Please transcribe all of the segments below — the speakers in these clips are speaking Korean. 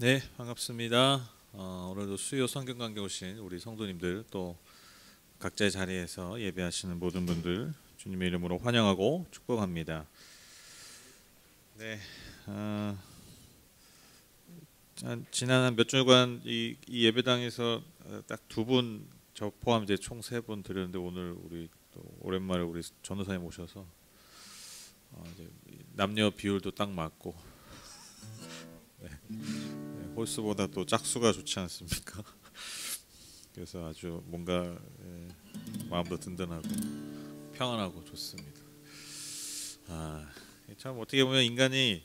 네, 반갑습니다. 오늘도 수요 성경 강좌 오신 우리 성도님들 또 각자의 자리에서 예배하시는 모든 분들 주님의 이름으로 환영하고 축복합니다. 네, 지난 한 몇 주간 이 예배당에서 딱 두 분 저 포함 이제 총 세 분 드렸는데 오늘 우리 또 오랜만에 우리 전도사님 오셔서 이제 남녀 비율도 딱 맞고. 네. 홀수보다 또 짝수가 좋지 않습니까? 그래서 아주 뭔가 마음도 든든하고 평안하고 좋습니다. 참 어떻게 보면 인간이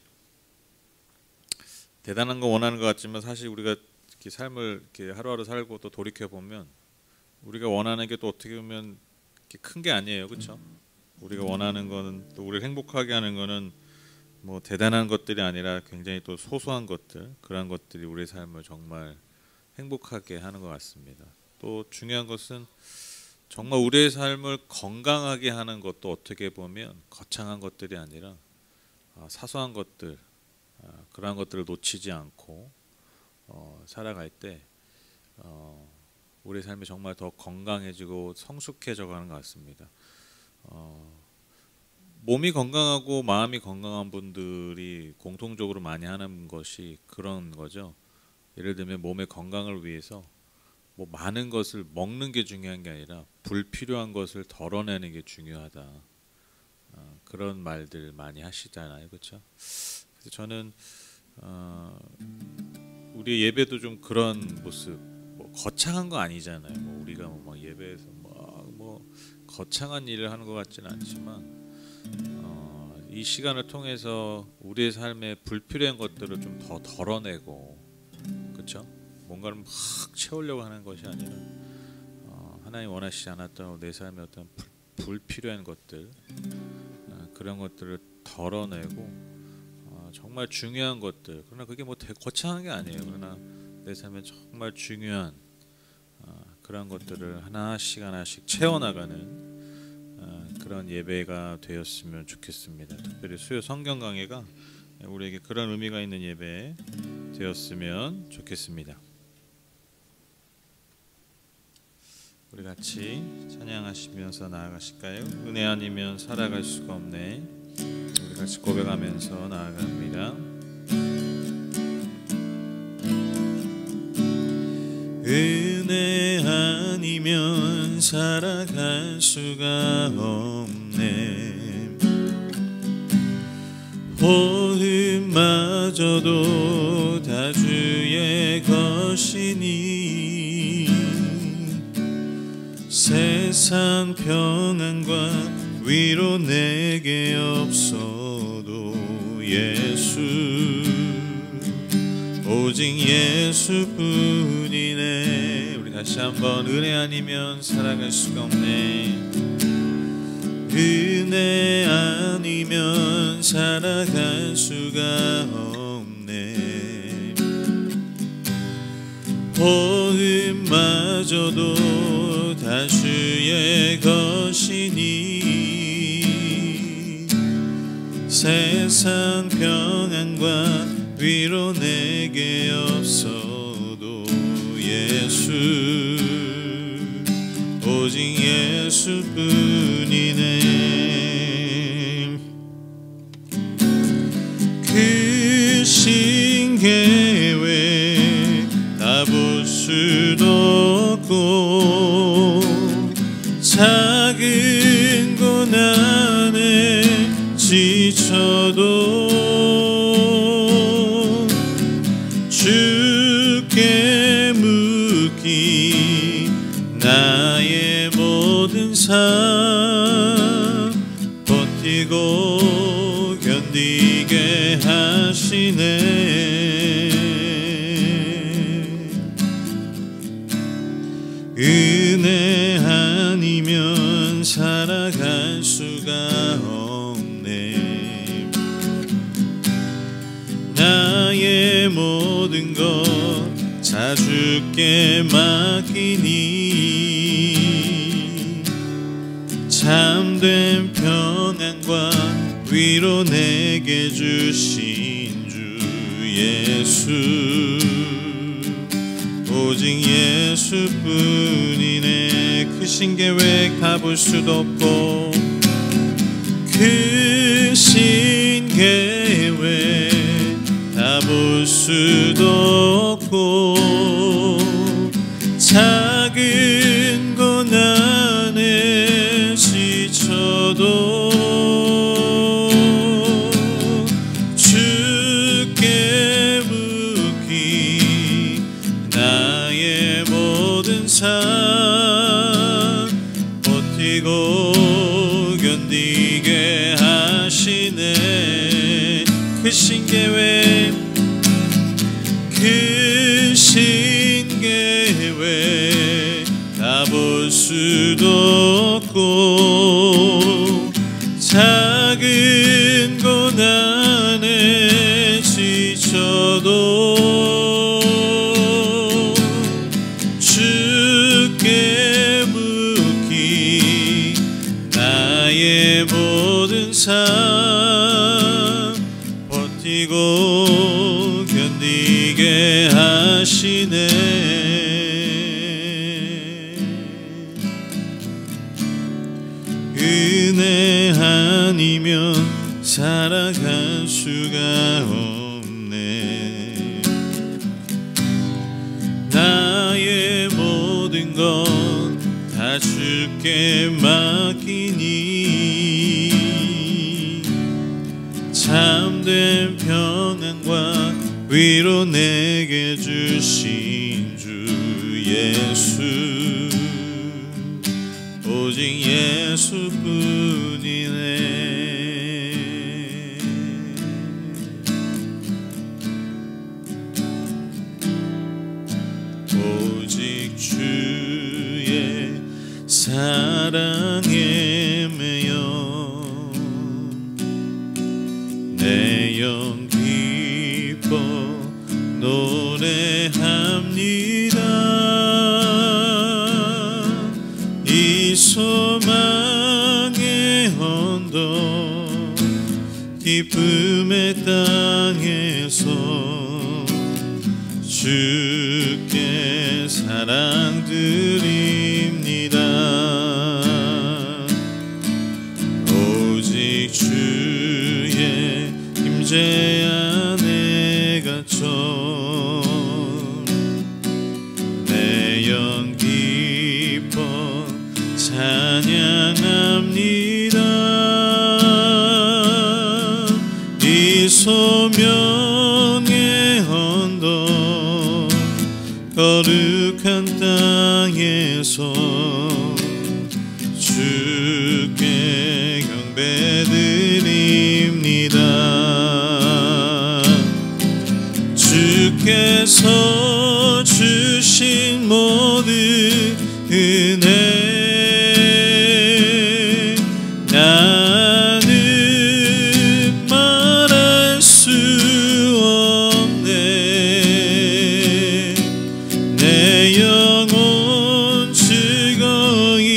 대단한 거 원하는 것 같지만 사실 우리가 이렇게 삶을 이렇게 하루하루 살고 또 돌이켜 보면 우리가 원하는 게 또 어떻게 보면 큰 게 아니에요, 그렇죠? 우리가 원하는 거는 또 우리를 행복하게 하는 거는 뭐 대단한 것들이 아니라 굉장히 또 소소한 것들, 그런 것들이 우리의 삶을 정말 행복하게 하는 것 같습니다. 또 중요한 것은 정말 우리의 삶을 건강하게 하는 것도 어떻게 보면 거창한 것들이 아니라 사소한 것들, 그런 것들을 놓치지 않고 살아갈 때 우리의 삶이 정말 더 건강해지고 성숙해져 가는 것 같습니다. 몸이 건강하고 마음이 건강한 분들이 공통적으로 많이 하는 것이 그런 거죠. 예를 들면 몸의 건강을 위해서 뭐 많은 것을 먹는 게 중요한 게 아니라 불필요한 것을 덜어내는 게 중요하다. 그런 말들 많이 하시잖아요, 그렇죠? 그래서 저는 우리 예배도 좀 그런 모습, 뭐 거창한 거 아니잖아요. 뭐 우리가 뭐 예배에서 뭐 거창한 일을 하는 것 같지는 않지만. 이 시간을 통해서 우리의 삶에 불필요한 것들을 좀 더 덜어내고, 그렇죠? 뭔가를 막 채우려고 하는 것이 아니라 하나님 원하시지 않았던 내 삶의 어떤 불필요한 것들, 그런 것들을 덜어내고 정말 중요한 것들, 그러나 그게 뭐 거창한 게 아니에요. 그러나 내 삶에 정말 중요한 그런 것들을 하나씩 채워나가는 그런 예배가 되었으면 좋겠습니다. 특별히 수요 성경 강해가 우리에게 그런 의미가 있는 예배 되었으면 좋겠습니다. 우리 같이 찬양하시면서 나아가실까요? 은혜 아니면 살아갈 수가 없네. 우리 같이 고백하면서 나아갑니다. 은혜 아니면 살아갈 수가 없네. 호흡마저도 다 주의 것이니 세상 평안과 위로 내게 없어도 예수, 오직 예수뿐이네. 우리 다시 한번 은혜 아니면 살아갈 수가 없네. 은혜 아니면 살아갈 수가 없네. 호흡마저도 다 주의 것이니 세상 평안과 위로 내게 없어도 예수, 오직 예수뿐이네. 크신 계획 다 볼 수도 없고 작은 고난에 지쳐도 주께 묻기 나의 모든 삶 버티고 견디게 하시네. 은혜 아니면 살아갈 수가 없네. 나의 모든 것 다 주께 맡기니 참된 평안과 위로 내게 주신 주 예수 오직 예수뿐이네. 크신 계획 다 볼 수도 없고 크신 계획 다 볼 수도 없고 작은 고난에 지쳐도 주께 묻기 나의 모든 삶 버티고 견디게 하시네. 크신 계획 크신 계획 다 볼 수도 없고 작은 고난에 지쳐도 주께 묻기 나의 모든 삶 버티고 견디게 하시네. 은혜 아니면 살아갈 수가 없네. 나의 모든 것 다 주께 맡기니 참된 평안과 위로 내게 주신 주 예수 오직 예수뿐이네. 오직 주의 사랑에 매여 내 영 기뻐 노래합니다. 이 소망의 언덕 기쁨의 땅에서 주께 사랑 드립니다. 오직 주의 임재 안에 갇혀 내 영 기뻐 찬양합니다. 이 소명의 언덕 거룩한 땅에서 주께 경배드립니다. 주께서 주신 모든 은혜 나는 말할 수 없네. 내 영혼 즐거이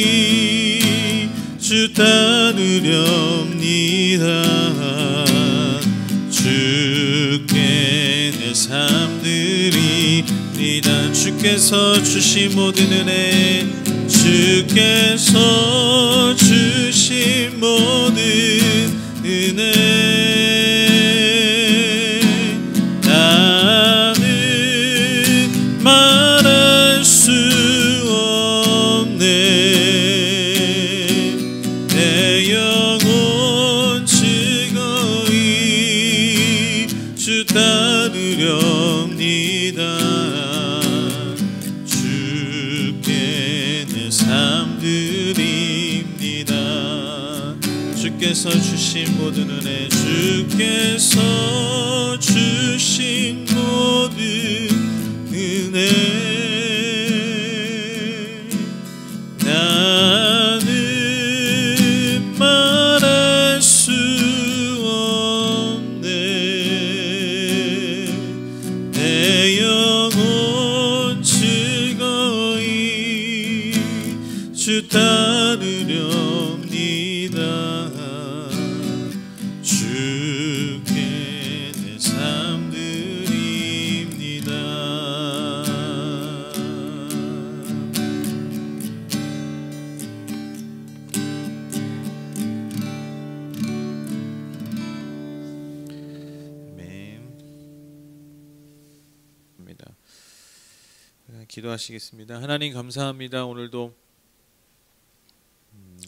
주 따르렵니다. 주께 내 삶 드립니다. 주께서 주신 모든 은혜 주께서 주신 모든 은혜 나는 말할 수 없네. 내 영혼 즐거이 주 따르렵니다. 주께 내 삶 드립니다. 주께서 주신 모든 은혜 주께서 주신 모든 은혜 나는 말할 수 없네. 내 영혼 즐거이 주 따르렵니다. 주께 내 삶 드립니다. 기도하시겠습니다. 하나님 감사합니다. 오늘도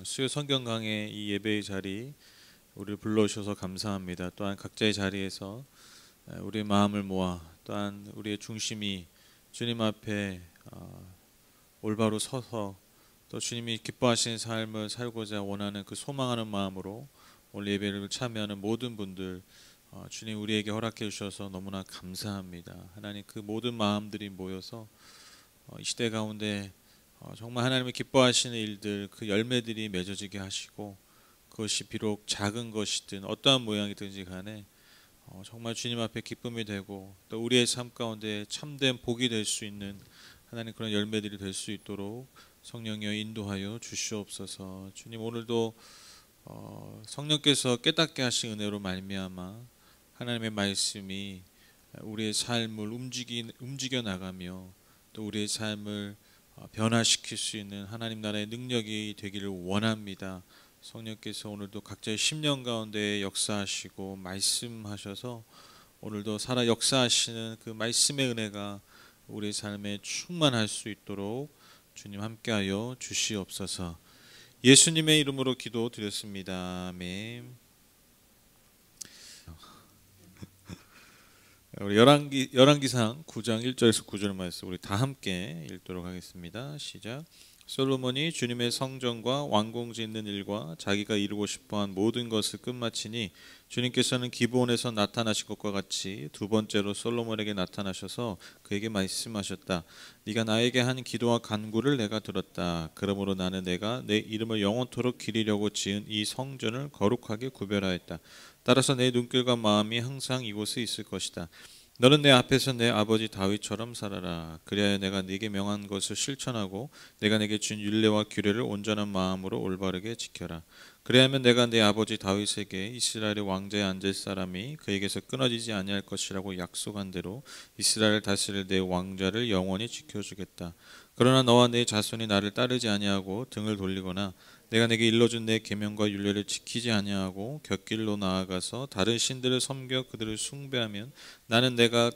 수요 성경 강의 이 예배의 자리 우리를 불러주셔서 감사합니다. 또한 각자의 자리에서 우리의 마음을 모아 또한 우리의 중심이 주님 앞에 올바로 서서 또 주님이 기뻐하시는 삶을 살고자 원하는 그 소망하는 마음으로 오늘 예배를 참여하는 모든 분들 주님 우리에게 허락해 주셔서 너무나 감사합니다. 하나님 그 모든 마음들이 모여서 이 시대 가운데 정말 하나님이 기뻐하시는 일들 그 열매들이 맺어지게 하시고 그것이 비록 작은 것이든 어떠한 모양이든지 간에 정말 주님 앞에 기쁨이 되고 또 우리의 삶 가운데 참된 복이 될 수 있는 하나님 그런 열매들이 될 수 있도록 성령이여 인도하여 주시옵소서. 주님 오늘도 성령께서 깨닫게 하신 은혜로 말미암아 하나님의 말씀이 우리의 삶을 움직여 나가며 또 우리의 삶을 변화시킬 수 있는 하나님 나라의 능력이 되기를 원합니다. 성령께서 오늘도 각자의 심령 가운데 역사하시고 말씀하셔서 오늘도 살아 역사하시는 그 말씀의 은혜가 우리의 삶에 충만할 수 있도록 주님 함께하여 주시옵소서. 예수님의 이름으로 기도드렸습니다. 아멘. 우리 열왕기상 9장 1절에서 9절 말씀 우리 다 함께 읽도록 하겠습니다. 시작. 솔로몬이 주님의 성전과 왕궁 짓는 일과 자기가 이루고 싶어한 모든 것을 끝마치니 주님께서는 기브온에서 나타나신 것과 같이 두 번째로 솔로몬에게 나타나셔서 그에게 말씀하셨다. 네가 나에게 한 기도와 간구를 내가 들었다. 그러므로 나는 내가 내 이름을 영원토록 기리려고 지은 이 성전을 거룩하게 구별하였다. 따라서 내 눈길과 마음이 항상 이곳에 있을 것이다. 너는 내 앞에서 내 아버지 다윗처럼 살아라. 그리하여 내가 네게 명한 것을 실천하고 내가 내게 준 율례와 규례를 온전한 마음으로 올바르게 지켜라. 그리하면 내가 내 아버지 다윗에게 이스라엘의 왕좌에 앉을 사람이 그에게서 끊어지지 아니할 것이라고 약속한 대로 이스라엘을 다스릴 내 왕좌를 영원히 지켜주겠다. 그러나 너와 내 자손이 나를 따르지 아니하고 등을 돌리거나 내가 내게 일러준 내 계명과 율례를 지키지 아니하고 곁길로 나아가서 다른 신들을 섬겨 그들을 숭배하면 나는 내가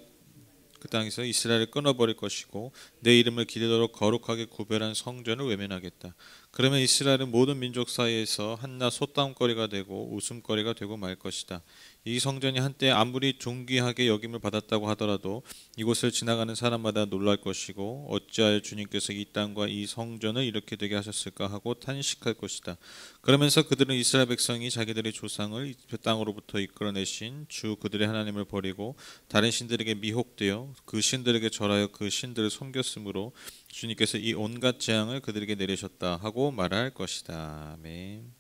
그 땅에서 이스라엘을 끊어버릴 것이고 내 이름을 기리도록 거룩하게 구별한 성전을 외면하겠다. 그러면 이스라엘은 모든 민족 사이에서 한낱 소담거리가 되고 웃음거리가 되고 말 것이다. 이 성전이 한때 아무리 존귀하게 여김을 받았다고 하더라도 이곳을 지나가는 사람마다 놀랄 것이고 어찌하여 주님께서 이 땅과 이 성전을 이렇게 되게 하셨을까 하고 탄식할 것이다. 그러면서 그들은 이스라엘 백성이 자기들의 조상을 그 땅으로부터 이끌어내신 주 그들의 하나님을 버리고 다른 신들에게 미혹되어 그 신들에게 절하여 그 신들을 섬겼으므로 주님께서 이 온갖 재앙을 그들에게 내리셨다 하고 말할 것이다. 아멘.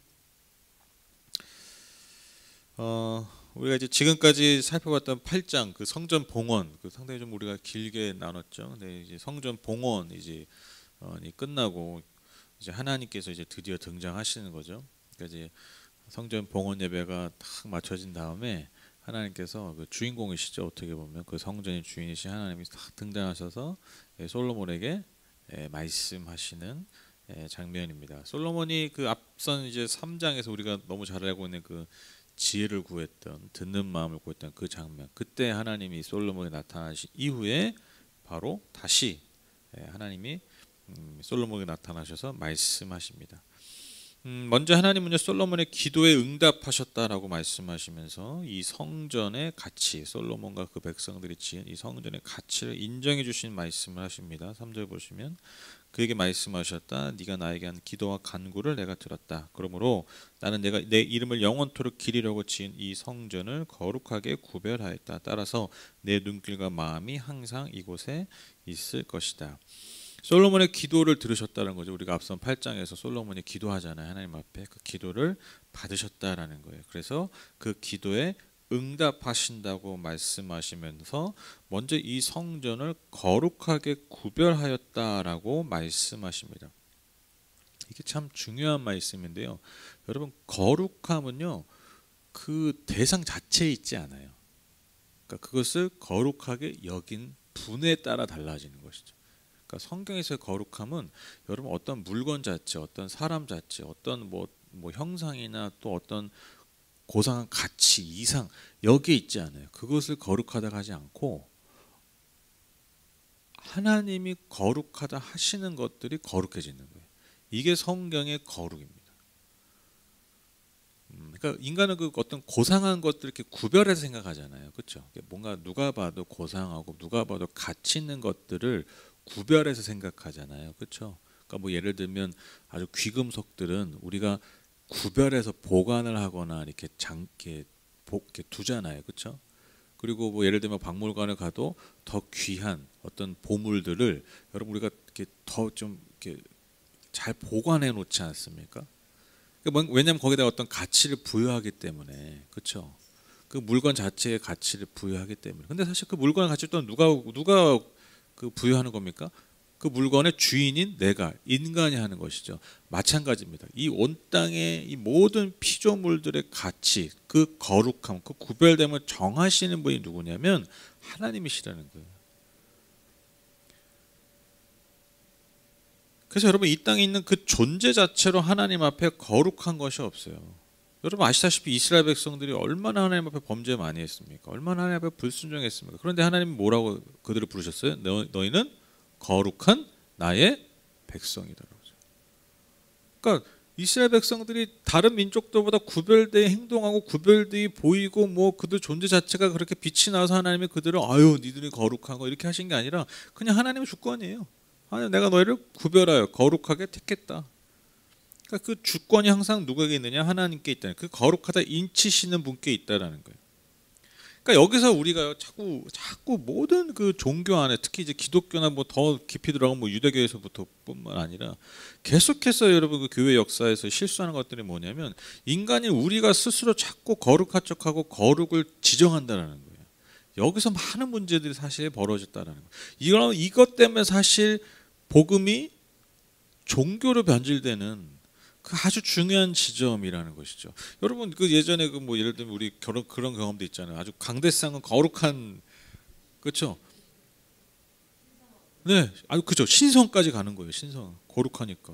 우리가 이제 지금까지 살펴봤던 8장 그 성전 봉헌 그 상당히 좀 우리가 길게 나눴죠. 근데 이제 성전 봉헌 이제 끝나고 이제 하나님께서 이제 드디어 등장하시는 거죠. 그러니까 이제 성전 봉헌 예배가 딱 맞춰진 다음에 하나님께서 그 주인공이시죠. 어떻게 보면 그 성전의 주인이신 하나님이 딱 등장하셔서 솔로몬에게 말씀하시는 장면입니다. 솔로몬이 그 앞선 이제 3장에서 우리가 너무 잘 알고 있는 그 지혜를 구했던 듣는 마음을 구했던 그 장면 그때 하나님이 솔로몬에 나타나신 이후에 바로 다시 하나님이 솔로몬에게 나타나셔서 말씀하십니다. 먼저 하나님은요 솔로몬의 기도에 응답하셨다라고 말씀하시면서 이 성전의 가치 솔로몬과 그 백성들이 지은 이 성전의 가치를 인정해 주신 말씀을 하십니다. 3절 보시면 그에게 말씀하셨다. 네가 나에게 한 기도와 간구를 내가 들었다. 그러므로 나는 내가 내 이름을 영원토록 기리려고 지은 이 성전을 거룩하게 구별하였다. 따라서 내 눈길과 마음이 항상 이곳에 있을 것이다. 솔로몬의 기도를 들으셨다는 거죠. 우리가 앞선 8장에서 솔로몬이 기도하잖아요. 하나님 앞에 그 기도를 받으셨다라는 거예요. 그래서 그 기도에 응답하신다고 말씀하시면서 먼저 이 성전을 거룩하게 구별하였다라고 말씀하십니다. 이게 참 중요한 말씀인데요. 여러분 거룩함은요 그 대상 자체에 있지 않아요. 그러니까 그것을 거룩하게 여긴 분에 따라 달라지는 것이죠. 그러니까 성경에서의 거룩함은 여러분 어떤 물건 자체, 어떤 사람 자체, 어떤 뭐 형상이나 또 어떤 고상한 가치, 이상 여기에 있지 않아요. 그것을 거룩하다고 하지 않고 하나님이 거룩하다 하시는 것들이 거룩해지는 거예요. 이게 성경의 거룩입니다. 그러니까 인간은 그 어떤 고상한 것들 이렇게 구별해서 생각하잖아요, 그렇죠? 뭔가 누가 봐도 고상하고 누가 봐도 가치 있는 것들을 구별해서 생각하잖아요, 그렇죠? 그러니까 뭐 예를 들면 아주 귀금속들은 우리가 구별해서 보관을 하거나 이렇게 이렇게 두잖아요, 그렇죠? 그리고 뭐 예를 들면 박물관을 가도 더 귀한 어떤 보물들을 여러분 우리가 이렇게 더 좀 이렇게 잘 보관해 놓지 않습니까? 왜냐하면 거기다 어떤 가치를 부여하기 때문에, 그렇죠? 그 물건 자체의 가치를 부여하기 때문에. 근데 사실 그 물건의 가치 또한 누가 그 부여하는 겁니까? 그 물건의 주인인 내가, 인간이 하는 것이죠. 마찬가지입니다. 이 온 땅의 이 모든 피조물들의 가치, 그 거룩함, 그 구별됨을 정하시는 분이 누구냐면 하나님이시라는 거예요. 그래서 여러분 이 땅에 있는 그 존재 자체로 하나님 앞에 거룩한 것이 없어요. 여러분 아시다시피 이스라엘 백성들이 얼마나 하나님 앞에 범죄 많이 했습니까? 얼마나 하나님 앞에 불순종했습니까? 그런데 하나님이 뭐라고 그들을 부르셨어요? 너희는 거룩한 나의 백성이다. 그러니까 이스라엘 백성들이 다른 민족들보다 구별되어 행동하고 구별되어 보이고 뭐 그들 존재 자체가 그렇게 빛이 나서 하나님이 그들을 아유 니들이 거룩한 거 이렇게 하신 게 아니라 그냥 하나님의 주권이에요. 하나님 내가 너희를 구별하여 거룩하게 택했다. 그러니까 그 주권이 항상 누구에게 있느냐? 하나님께 있다. 그 거룩하다 인치시는 분께 있다라는 거예요. 그러니까 여기서 우리가 자꾸 모든 그 종교 안에 특히 이제 기독교나 뭐 더 깊이 들어가면 뭐 유대교에서부터뿐만 아니라 계속해서 여러분 그 교회 역사에서 실수하는 것들이 뭐냐면 인간이 우리가 스스로 자꾸 거룩한 척하고 거룩을 지정한다라는 거예요. 여기서 많은 문제들이 사실 벌어졌다라는 거예요. 이것 때문에 사실 복음이 종교로 변질되는 그 아주 중요한 지점이라는 것이죠. 여러분 그 예전에 그 뭐 예를 들면 우리 그런 경험도 있잖아요. 아주 강대상은 거룩한 그렇죠. 네, 아주 그죠. 신성까지 가는 거예요. 신성 거룩하니까.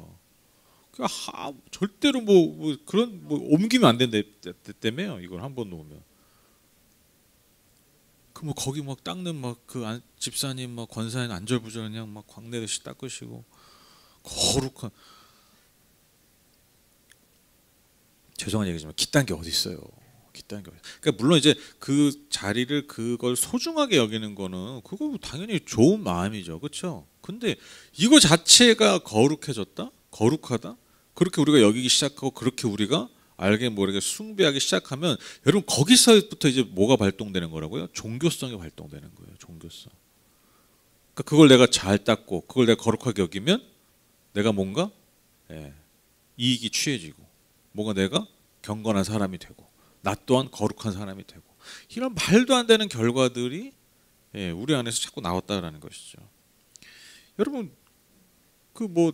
절대로 뭐 그런 뭐 옮기면 안 된다며요. 이걸 한번 놓으면. 그 뭐 거기 막 닦는 막 그 집사님 막 권사님 안절부절 그냥 막 광내듯이 닦으시고 거룩한. 죄송한 얘기지만 기딴 게 어디 있어요. 기딴 게. 그러니까 물론 이제 그 자리를 그걸 소중하게 여기는 거는 그거 당연히 좋은 마음이죠, 그렇죠? 근데 이거 자체가 거룩해졌다, 거룩하다, 그렇게 우리가 여기기 시작하고 그렇게 우리가 알게 모르게 숭배하기 시작하면 여러분 거기서부터 이제 뭐가 발동되는 거라고요? 종교성이 발동되는 거예요, 종교성. 그러니까 그걸 내가 잘 닦고 그걸 내가 거룩하게 여기면 내가 뭔가 이익이 취해지고. 뭔가 내가 경건한 사람이 되고 나 또한 거룩한 사람이 되고 이런 말도 안 되는 결과들이 우리 안에서 자꾸 나왔다라는 것이죠. 여러분 그 뭐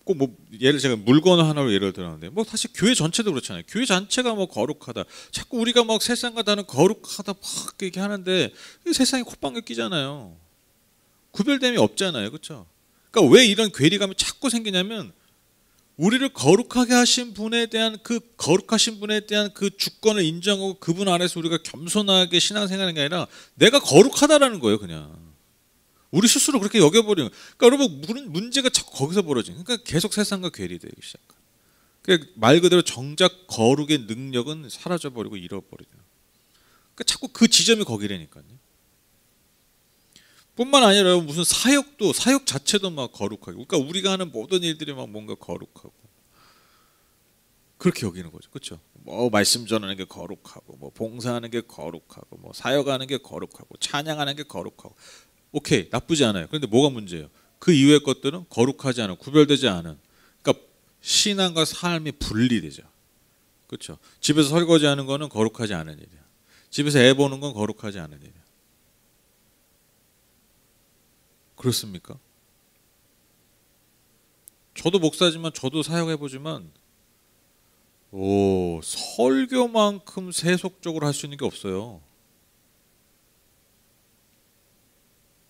꼭 뭐 예를 제가 물건 하나로 예를 들었는데 뭐 사실 교회 전체도 그렇잖아요. 교회 자체가 뭐 거룩하다. 자꾸 우리가 막 세상과 다른 거룩하다 막 이렇게 하는데 세상에 콧방귀 끼잖아요. 구별됨이 없잖아요, 그렇죠? 그러니까 왜 이런 괴리감이 자꾸 생기냐면. 우리를 거룩하게 하신 분에 대한 그 거룩하신 분에 대한 그 주권을 인정하고 그분 안에서 우리가 겸손하게 신앙생활하는 게 아니라 내가 거룩하다라는 거예요, 그냥. 우리 스스로 그렇게 여겨버리는. 그러니까 여러분 문제가 자꾸 거기서 벌어지는. 그러니까 계속 세상과 괴리되기 시작해요. 그러니까 말 그대로 정작 거룩의 능력은 사라져버리고 잃어버리죠. 그러니까 자꾸 그 지점이 거기라니까요. 뿐만 아니라 무슨 사역 자체도 막 거룩하고, 그러니까 우리가 하는 모든 일들이 막 뭔가 거룩하고 그렇게 여기는 거죠, 그렇죠? 뭐 말씀 전하는 게 거룩하고, 뭐 봉사하는 게 거룩하고, 뭐 사역하는 게 거룩하고, 찬양하는 게 거룩하고, 오케이 나쁘지 않아요. 그런데 뭐가 문제예요? 그 이외의 것들은 거룩하지 않은, 구별되지 않은, 그러니까 신앙과 삶이 분리되죠, 그렇죠? 집에서 설거지하는 거는 거룩하지 않은 일이야. 집에서 애 보는 건 거룩하지 않은 일이야. 그렇습니까? 저도 목사지만 저도 사역해보지만 설교만큼 세속적으로 할 수 있는 게 없어요.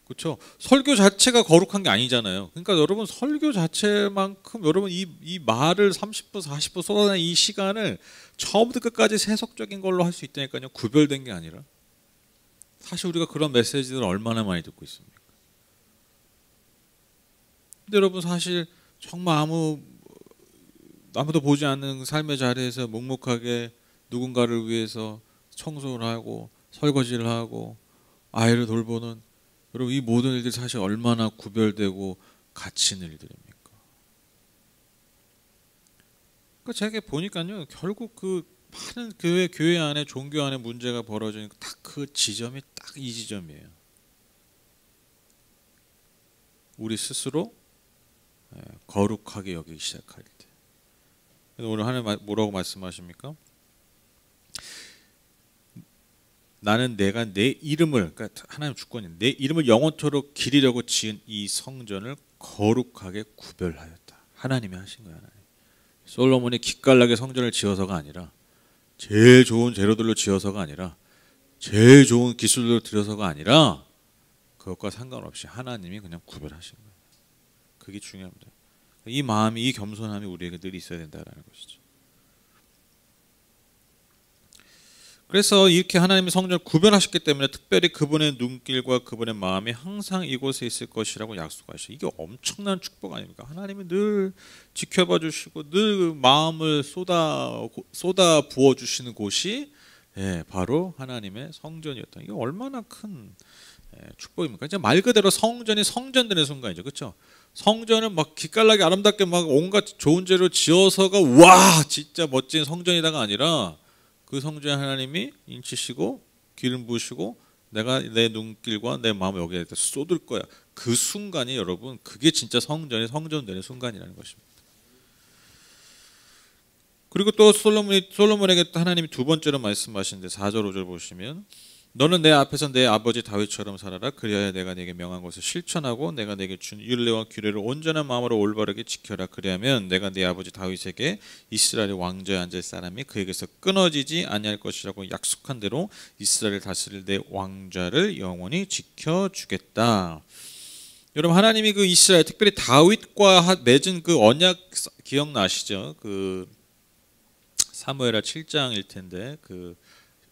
그렇죠? 설교 자체가 거룩한 게 아니잖아요. 그러니까 여러분 설교 자체만큼 여러분 이 말을 30분 40분 쏟아내는 이 시간을 처음부터 끝까지 세속적인 걸로 할 수 있다니까요. 구별된 게 아니라. 사실 우리가 그런 메시지들을 얼마나 많이 듣고 있습니까? 근데 여러분 사실 정말 아무도 보지 않는 삶의 자리에서 묵묵하게 누군가를 위해서 청소를 하고 설거지를 하고 아이를 돌보는, 여러분 이 모든 일들이 사실 얼마나 구별되고 가치 있는 일들입니까? 그러니까 제가 보니까요, 결국 그 많은 교회 안에 종교 안에 문제가 벌어지는 딱 그 지점이 딱 이 지점이에요. 우리 스스로 거룩하게 여기기 시작할 때. 오늘 하나님 뭐라고 말씀하십니까? 나는 내가 내 이름을, 그러니까 하나님 주권이 내 이름을 영원토록 기리려고 지은 이 성전을 거룩하게 구별하였다. 하나님이 하신 거야. 하나님. 솔로몬이 기깔나게 성전을 지어서가 아니라, 제일 좋은 재료들로 지어서가 아니라, 제일 좋은 기술로 들여서가 아니라, 그것과 상관없이 하나님이 그냥 구별하신 거예요. 그게 중요합니다. 이 마음이, 이 겸손함이 우리에게 늘 있어야 된다라는 것이죠. 그래서 이렇게 하나님이 성전을 구별하셨기 때문에 특별히 그분의 눈길과 그분의 마음이 항상 이곳에 있을 것이라고 약속하시죠. 이게 엄청난 축복 아닙니까? 하나님이 늘 지켜봐 주시고 늘 마음을 쏟아 부어 주시는 곳이 바로 하나님의 성전이었다. 이게 얼마나 큰 축복입니까? 이제 말 그대로 성전이 성전되는 순간이죠, 그렇죠? 성전을 막 기깔나게 아름답게 막 온갖 좋은 재료 지어서가 와 진짜 멋진 성전이다가 아니라, 그 성전에 하나님이 인치시고 기름 부으시고 내가 내 눈길과 내 마음을 여기에 쏟을 거야. 그 순간이 여러분, 그게 진짜 성전이 성전되는 순간이라는 것입니다. 그리고 또 솔로몬에게 또 하나님이 두 번째로 말씀하시는데 4절 5절 보시면, 너는 내 앞에서 내 아버지 다윗처럼 살아라. 그리하여 내가 네게 명한 것을 실천하고 내가 네게 준 율례와 규례를 온전한 마음으로 올바르게 지켜라. 그리하면 내가 네 아버지 다윗에게 이스라엘의 왕좌에 앉을 사람이 그에게서 끊어지지 아니할 것이라고 약속한 대로 이스라엘을 다스릴 내 왕좌를 영원히 지켜주겠다. 여러분, 하나님이 그 이스라엘, 특별히 다윗과 맺은 그 언약 기억나시죠? 그 사무엘하 7장일 텐데, 그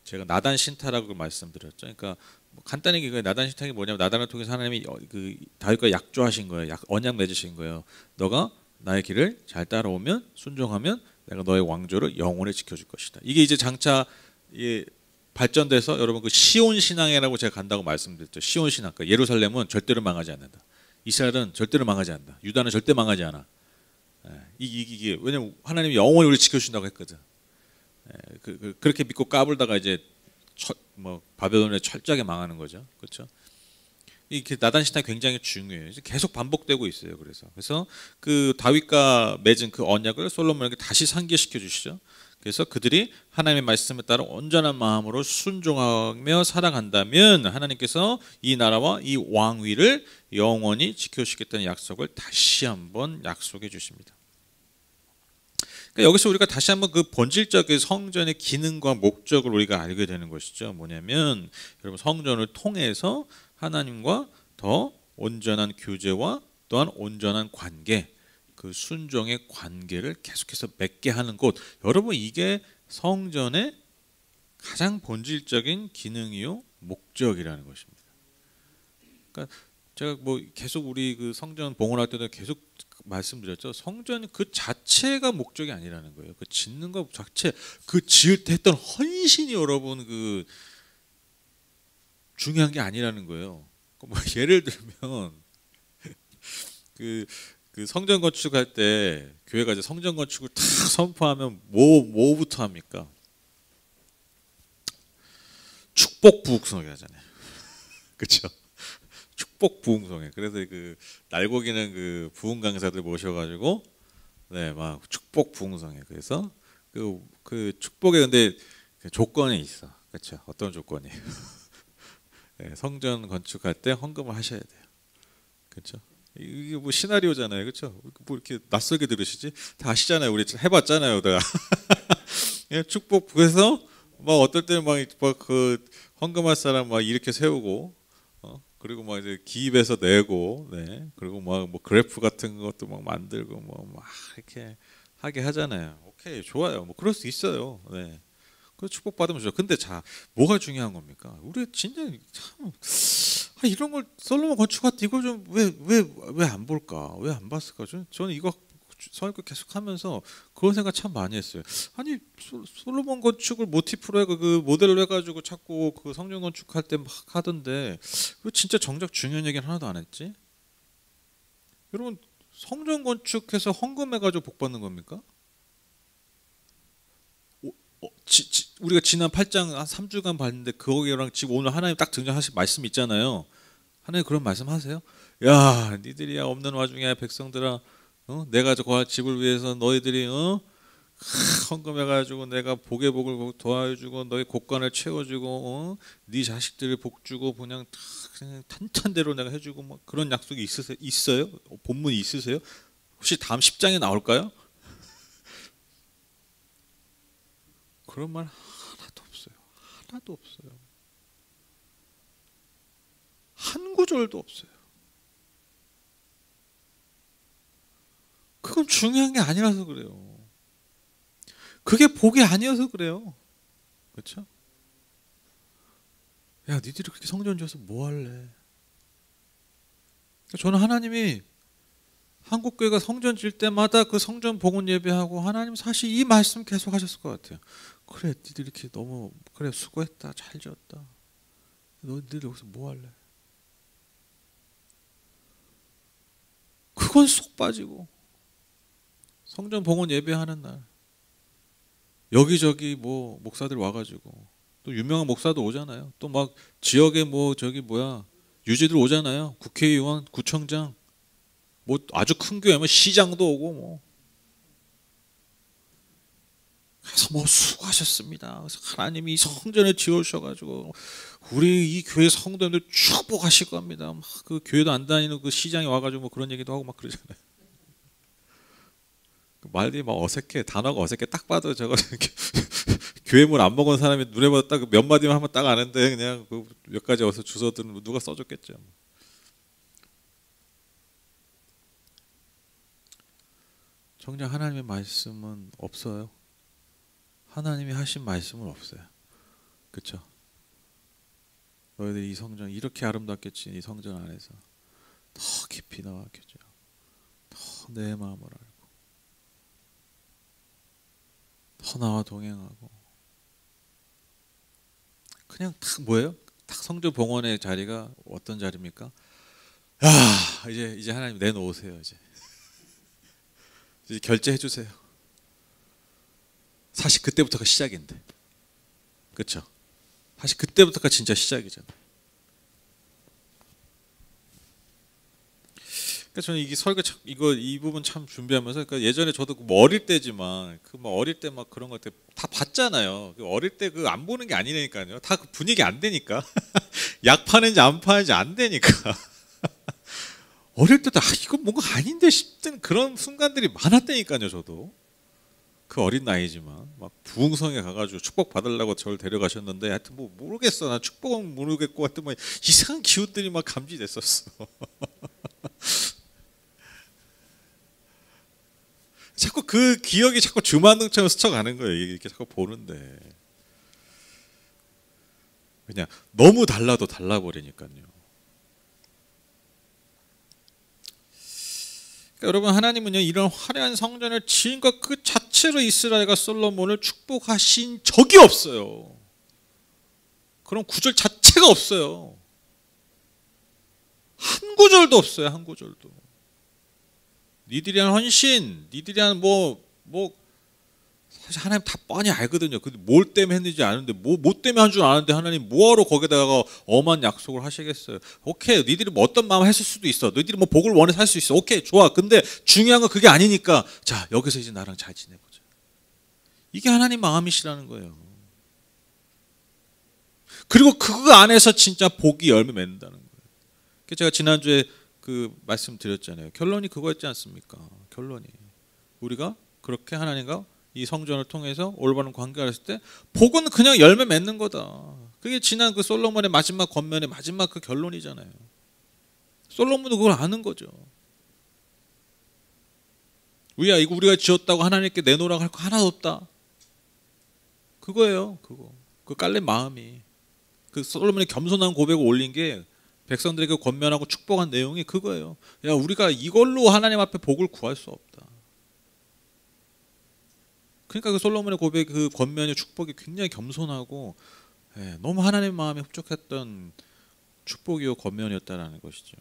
제가 나단 신타라고 말씀드렸죠. 그러니까 간단히 그 나단 신탁이 뭐냐면, 나단을 통해서 하나님이 그 다윗과 약조하신 거예요. 언약 맺으신 거예요. 너가 나의 길을 잘 따라오면, 순종하면 내가 너의 왕조를 영원히 지켜줄 것이다. 이게 이제 장차 발전돼서 여러분 그 시온 신앙이라고 제가 간다고 말씀드렸죠. 시온 신앙. 그러니까 예루살렘은 절대로 망하지 않는다. 이스라엘은 절대로 망하지 않는다. 유다는 절대 망하지 않아. 이게 왜냐면 하나님이 영원히 우리 지켜주신다고 했거든. 그렇게 믿고 까불다가 이제 바벨론에 철저하게 망하는 거죠, 그렇죠? 이게 나단 신앙이 굉장히 중요해요. 계속 반복되고 있어요. 그래서 그 다윗과 맺은 그 언약을 솔로몬에게 다시 상기시켜 주시죠. 그래서 그들이 하나님의 말씀에 따라 온전한 마음으로 순종하며 살아간다면 하나님께서 이 나라와 이 왕위를 영원히 지켜주시겠다는 약속을 다시 한번 약속해 주십니다. 그러니까 여기서 우리가 다시 한번 그 본질적인 성전의 기능과 목적을 우리가 알게 되는 것이죠. 뭐냐면 여러분, 성전을 통해서 하나님과 더 온전한 교제와 또한 온전한 관계, 그 순종의 관계를 계속해서 맺게 하는 곳. 여러분, 이게 성전의 가장 본질적인 기능이요 목적이라는 것입니다. 그러니까 제가 계속 우리 그 성전 봉헌할 때도 계속 말씀드렸죠. 성전 그 자체가 목적이 아니라는 거예요. 그 짓는 것 자체, 그 지을 때 했던 헌신이 여러분 그 중요한 게 아니라는 거예요. 예를 들면 그 성전 건축할 때 교회가 이제 성전 건축을 다 선포하면 뭐부터 합니까? 축복 부흥성회 하잖아요. 그렇죠? 축복 부흥성회. 그래서 그 날고기는 그 부흥 강사들 모셔가지고 막 축복 부흥성회. 그래서 그 축복에 근데 조건이 있어. 그렇죠? 어떤 조건이? 성전 건축할 때 헌금을 하셔야 돼요. 그렇죠? 이게 시나리오잖아요, 그렇죠? 이렇게 낯설게 들으시지? 다 아시잖아요, 우리 해봤잖아요, 다. 축복해서 어떨 때는 그 헌금할 사람 이렇게 세우고, 그리고 이제 기입해서 내고, 그리고 그래프 같은 것도 만들고 이렇게 하게 하잖아요. 오케이, 좋아요. 그럴 수 있어요. 그 축복 받으면 좋죠. 근데 뭐가 중요한 겁니까? 우리 진짜 참 이런 걸 솔로몬 건축할 때 이걸 좀 왜 안 볼까? 왜 안 봤을까? 저는 이거 설교 계속하면서 그런 생각 참 많이 했어요. 아니 솔로몬 건축을 모티프로 해고 그 모델로 해가지고 자꾸 그 성전 건축할 때 막 하던데 왜 진짜 정작 중요한 얘기는 하나도 안 했지? 여러분 성전 건축해서 헌금해가지고 복 받는 겁니까? 우리가 지난 8장 한 3주간 봤는데 거기랑 지금 오늘 하나님 딱 등장하신 말씀 있잖아요. 하나님 그런 말씀 하세요? 야, 니들이야 없는 와중에 백성들아, 내가 저 거할 집을 위해서 너희들이 헌금해가지고 내가 복의 복을 도와주고 너희 곳간을 채워주고 네 자식들을 복 주고 그냥 탄탄대로 내가 해주고 뭐 그런 약속이 있어요? 본문이 있으세요? 혹시 다음 10장에 나올까요? 그런 말 하나도 없어요. 하나도 없어요. 한 구절도 없어요. 그건 중요한 게 아니라서 그래요. 그게 복이 아니어서 그래요. 그렇죠? 야, 니들이 그렇게 성전 지어서 뭐 할래? 저는 하나님이 한국교회가 성전 지을 때마다 그 성전 봉헌 예배하고 하나님 사실 이 말씀 계속 하셨을 것 같아요. 그래, 니들 이렇게 너무 그래 수고했다, 잘 지었다. 너희들 여기서 뭐 할래? 그건 쏙 빠지고 성전 봉헌 예배하는 날 여기저기 뭐 목사들 와가지고 또 유명한 목사도 오잖아요. 또 막 지역에 뭐 저기 뭐야 유지들 오잖아요. 국회의원, 구청장, 뭐 아주 큰 교회면 시장도 오고 뭐. 그래서 뭐 수고하셨습니다. 그래서 하나님이 성전을 지어주셔가지고 우리 이 교회 성도들 축복하실 겁니다. 막 그 교회도 안 다니는 그 시장에 와가지고 뭐 그런 얘기도 하고 막 그러잖아요. 말이 막 어색해. 단어가 어색해. 딱 봐도 저거 교회물 안 먹은 사람이 눈에 봐도 딱 몇 마디만 하면 딱 아는데 그냥 그 몇 가지 어서 주소들은 누가 써줬겠죠. 정작 하나님의 말씀은 없어요. 하나님이 하신 말씀은 없어요. 그렇죠? 너희들이 이 성전 이렇게 아름답게 진 이 성전 안에서 더 깊이 나가겠죠. 더 내 마음을 알고 더 나와 동행하고 그냥 딱 뭐예요? 딱 성전 봉헌의 자리가 어떤 자리입니까? 야, 이제 하나님 내놓으세요. 이제 결제해 주세요. 사실 그때부터가 시작인데, 그렇죠? 사실 그때부터가 진짜 시작이잖아요. 그러니까 저는 이게 설교 이 부분 참 준비하면서 그러니까 예전에 저도 뭐 어릴 때지만 그 뭐 어릴 때 막 그런 것 때 다 봤잖아요. 어릴 때 그 안 보는 게 아니라니까요. 다 그 분위기 안 되니까 약 파는지 안 파는지 안 되니까 어릴 때도 이건 뭔가 아닌데 싶은 그런 순간들이 많았다니까요. 저도 그 어린 나이지만 막 부흥성에 가가지고 축복 받으려고 저를 데려가셨는데 하여튼 뭐 모르겠어. 나 축복은 모르겠고 하여튼 뭐 이상한 기운들이 막 감지됐었어. 자꾸 그 기억이 자꾸 주만등처럼 스쳐가는 거예요. 이렇게 자꾸 보는데 그냥 너무 달라도 달라버리니까요. 그러니까 여러분 하나님은요 이런 화려한 성전을 지은 것 그 자체로 이스라엘과 솔로몬을 축복하신 적이 없어요. 그런 구절 자체가 없어요. 한 구절도 없어요. 한 구절도. 니들이 한 헌신, 니들이 한 뭐 사실 하나님 다 뻔히 알거든요. 근데 뭘 때문에 했는지 아는데 뭐 때문에 한 줄 아는데 하나님 뭐하러 거기다가 엄한 약속을 하시겠어요. 오케이, 니들이 뭐 어떤 마음 했을 수도 있어. 너희들이 뭐 복을 원해서 할 수 있어. 오케이, 좋아. 근데 중요한 건 그게 아니니까 자 여기서 이제 나랑 잘 지내보자. 이게 하나님 마음이시라는 거예요. 그리고 그 안에서 진짜 복이 열매 맺는다는 거예요. 제가 지난주에 그 말씀드렸잖아요. 결론이 그거였지 않습니까? 결론이 우리가 그렇게 하나님과 이 성전을 통해서 올바른 관계를 했을 때 복은 그냥 열매 맺는 거다. 그게 지난 그 솔로몬의 마지막 권면의 마지막 그 결론이잖아요. 솔로몬도 그걸 아는 거죠. 우리가 지었다고 하나님께 내놓으라고 할 거 하나도 없다. 그거예요. 그거. 그 깔린 마음이 그 솔로몬의 겸손한 고백을 올린 게 백성들에게 권면하고 축복한 내용이 그거예요. 야, 우리가 이걸로 하나님 앞에 복을 구할 수 없다. 그러니까 그 솔로몬의 고백, 그 권면의 축복이 굉장히 겸손하고 너무 하나님 마음에 흡족했던 축복이요 권면이었다라는 것이죠.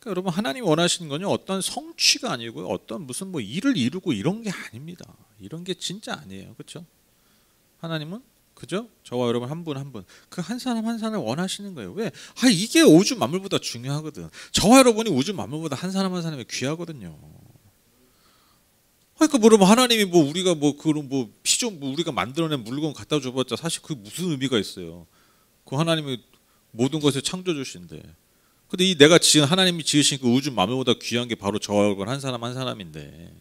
그러니까 여러분, 하나님 원하시는 건요 어떤 성취가 아니고요, 어떤 무슨 뭐 일을 이루고 이런 게 아닙니다. 이런 게 진짜 아니에요, 그렇죠? 하나님은 그죠? 저와 여러분 한 분 한 분, 그 한 사람 한 사람을 원하시는 거예요. 왜? 이게 우주 만물보다 중요하거든. 저와 여러분이 우주 만물보다 한 사람 한 사람이 귀하거든요. 그러니까 물으면 하나님이 뭐 우리가 뭐 그런 뭐 피조 뭐 우리가 만들어낸 물건 갖다 줘봤자 사실 그게 무슨 의미가 있어요. 그 하나님이 모든 것을 창조주신데. 근데 이 내가 지은 하나님이 지으신 그 우주 만물보다 귀한 게 바로 저와 여러분 한 사람 한 사람인데.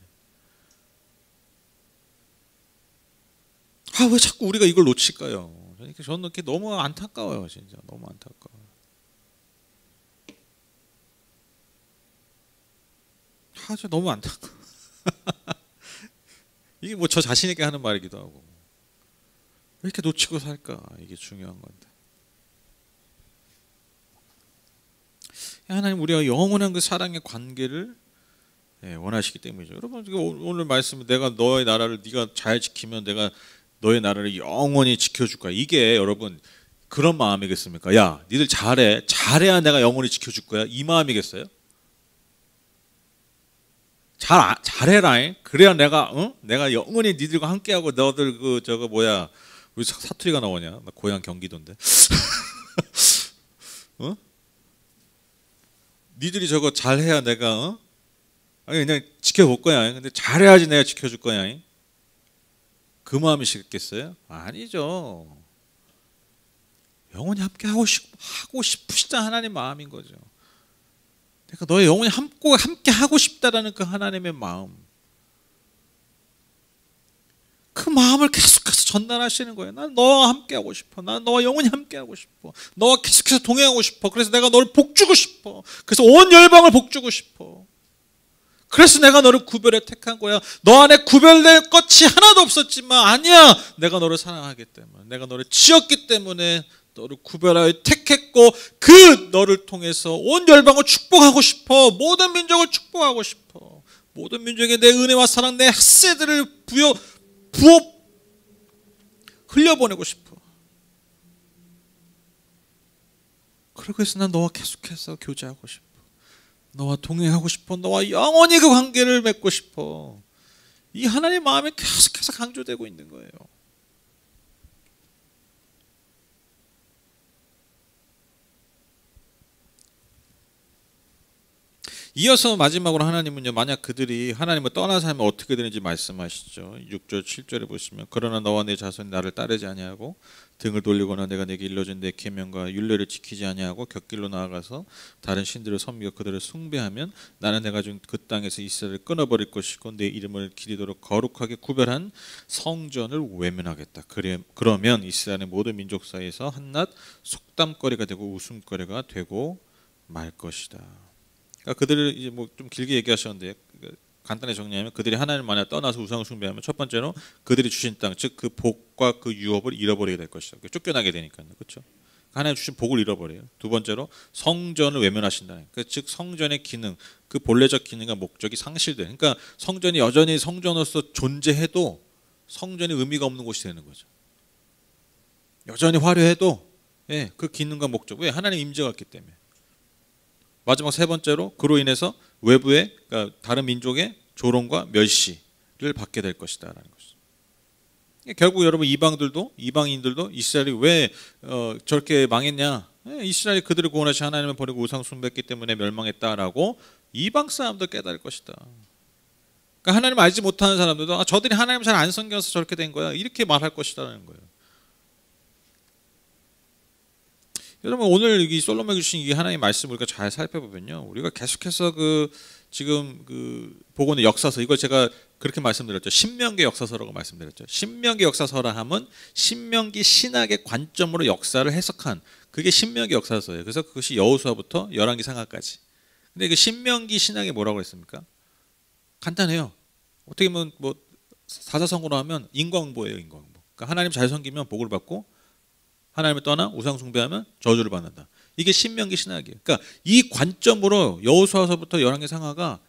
왜 자꾸 우리가 이걸 놓칠까요? 그러니까 저는 이렇게 너무 안타까워요, 진짜 너무 안타까워요. 저 너무 안타까워. 이게 뭐 저 자신에게 하는 말이기도 하고, 왜 이렇게 놓치고 살까? 이게 중요한 건데. 하나님 우리가 영원한 그 사랑의 관계를 원하시기 때문이죠. 여러분, 오늘 말씀은 내가 너의 나라를 네가 잘 지키면 내가 너의 나라를 영원히 지켜줄 거야. 이게 여러분 그런 마음이겠습니까? 야, 니들 잘해야 내가 영원히 지켜줄 거야. 이 마음이겠어요? 잘해라. 그래야 내가 영원히 니들과 함께하고 너들 그 저거 뭐야, 우리 사투리가 나오냐? 나 고향 경기도인데. 니들이 저거 잘해야 내가 아니 그냥 지켜볼 거야. 근데 잘해야지 내가 지켜줄 거야. 그 마음이시겠어요? 아니죠. 영원히 함께 하고 싶으시다 하나님 마음인 거죠. 그러니까 너의 영원히 함께 하고 싶다라는 그 하나님의 마음, 그 마음을 계속해서 전달하시는 거예요. 난 너와 함께 하고 싶어. 난 너와 영원히 함께 하고 싶어. 너와 계속해서 동행하고 싶어. 그래서 내가 너를 복주고 싶어. 그래서 온 열방을 복주고 싶어. 그래서 내가 너를 구별해 택한 거야. 너 안에 구별될 것이 하나도 없었지만 아니야. 내가 너를 사랑하기 때문에, 내가 너를 지었기 때문에 너를 구별하여 택했고, 그 너를 통해서 온 열방을 축복하고 싶어. 모든 민족을 축복하고 싶어. 모든 민족에 내 은혜와 사랑, 내 핫세들을 부어 흘려보내고 싶어. 그러고 해서 난 너와 계속해서 교제하고 싶어. 너와 동행하고 싶어. 너와 영원히 그 관계를 맺고 싶어. 이 하나님의 마음이 계속해서 강조되고 있는 거예요. 이어서 마지막으로 하나님은요, 만약 그들이 하나님을 떠나서 하면 어떻게 되는지 말씀하시죠. 6절 7절에 보시면, 그러나 너와 내 자손이 나를 따르지 아니하고 등을 돌리거나 내가 내게 일러준 내 계명과 율례를 지키지 아니하고 곁길로 나아가서 다른 신들을 섬기고 그들을 숭배하면 나는 내가 준 그 땅에서 이스라엘을 끊어버릴 것이고 내 이름을 기리도록 거룩하게 구별한 성전을 외면하겠다. 그러면 이스라엘의 모든 민족 사이에서 한낱 속담거리가 되고 웃음거리가 되고 말 것이다. 그러니까 그들을 이제 뭐 좀 길게 얘기하셨는데 간단히 정리하면, 그들이 하나님을 만약 떠나서 우상을 숭배하면 첫 번째로 그들이 주신 땅, 즉 그 복과 그 유업을 잃어버리게 될 것이다. 쫓겨나게 되니까요, 그렇죠? 하나님 주신 복을 잃어버려요. 두 번째로 성전을 외면하신다는, 즉 성전의 기능, 그 본래적 기능과 목적이 상실돼. 그러니까 성전이 여전히 성전으로서 존재해도 성전이 의미가 없는 곳이 되는 거죠. 여전히 화려해도 그 기능과 목적, 왜? 하나님 임재가 있기 때문에. 마지막 세 번째로 그로 인해서 외부의, 그러니까 다른 민족의 조롱과 멸시를 받게 될 것이다라는 것이죠. 결국 여러분 이방인들도 이스라엘이 왜 저렇게 망했냐? 이스라엘이 그들을 구원하신 하나님을 버리고 우상 숭배했기 때문에 멸망했다라고 이방 사람도 깨달을 것이다. 그러니까 하나님 알지 못하는 사람들도 저들이 하나님 잘 안 섬겨서 저렇게 된 거야, 이렇게 말할 것이다라는 거예요. 여러분, 오늘 이 솔로몬이 주신 이 하나님의 말씀을 우리가 잘 살펴보면요, 우리가 계속해서 지금 보고는 역사서, 이걸 제가 그렇게 말씀드렸죠. 신명기 역사서라고 말씀드렸죠. 신명기 역사서라 함은 신명기 신학의 관점으로 역사를 해석한, 그게 신명기 역사서예요. 그래서 그것이 여호수아부터 열왕기 상하까지. 근데 그 신명기 신학이 뭐라고 했습니까? 간단해요. 어떻게 보면 뭐 사자성어로 하면 인과응보예요, 인과응보. 그러니까 하나님 잘 섬기면 복을 받고, 하나님을 떠나 우상 숭배하면 저주를 받는다. 이게 신명기 신학이에요. 그러니까 이 관점으로 여호수아서부터 열왕기 상하가